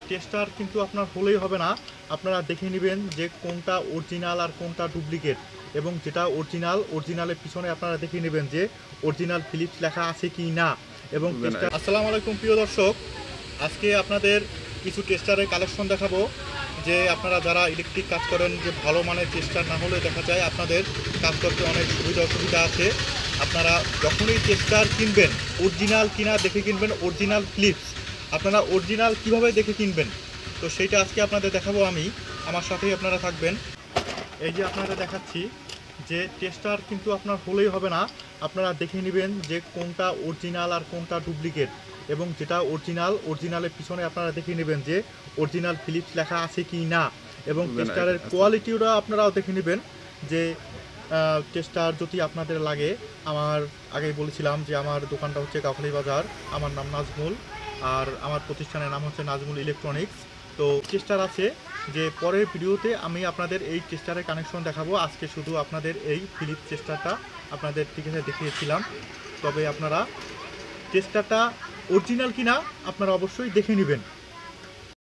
Tester কিন্তু আপনার হলেই হবে না, আপনারা দেখে নেবেন যে কোনটা অরিজিনাল আর কোনটা ডুপ্লিকেট। এবং যেটা অরিজিনালের পিছনে আপনারা দেখে নেবেন যে অরিজিনাল ফিলিপস লেখা আছে কি না। এবং টেস্টার আসসালামু আলাইকুম প্রিয় দর্শক, আজকে আপনাদের কিছু টেস্টারের কালেকশন দেখাবো। যে আপনারা যারা ইলেকট্রিক কাজ করেন, যে ভালো মানের টেস্টার না হলে দেখা যায় আপনাদের কাজ করতে অনেক অসুবিধা আছে। আপনারা যখনই টেস্টার কিনবেন অরিজিনাল কিনা দেখে কিনবেন, অরিজিনাল ফিলিপস। আপনারা অরিজিনাল কিভাবে দেখে কিনবেন, তো সেইটা আজকে আপনাদের দেখাবো আমি, আমার সাথেই আপনারা থাকবেন। এই যে আপনারা দেখাচ্ছি যে টেস্টার কিন্তু আপনার হলেই হবে না, আপনারা দেখে নেবেন যে কোনটা অরিজিনাল আর কোনটা ডুপ্লিকেট। এবং যেটা অরিজিনালের পিছনে আপনারা দেখে নেবেন যে অরিজিনাল ফিলিপস লেখা আছে কি না। এবং টেস্টারের কোয়ালিটিটা আপনারাও দেখে নেবেন যে টেস্টার যদি আপনাদের লাগে। আমার আগেই বলেছিলাম যে আমার দোকানটা হচ্ছে কাউখালী বাজার, আমার নাম নাজমুল, আর আমার প্রতিষ্ঠানের নাম হচ্ছে নাজমুল ইলেকট্রনিক্স। তো টেস্টার আছে যে পরের ভিডিওতে আমি আপনাদের এই টেস্টারের কানেকশন দেখাবো। আজকে শুধু আপনাদের এই ফিলিপস টেস্টারটা আপনাদের ঠিকাছে দেখিয়েছিলাম। তবে আপনারা টেস্টারটা অরিজিনাল কিনা আপনারা অবশ্যই দেখে নেবেন।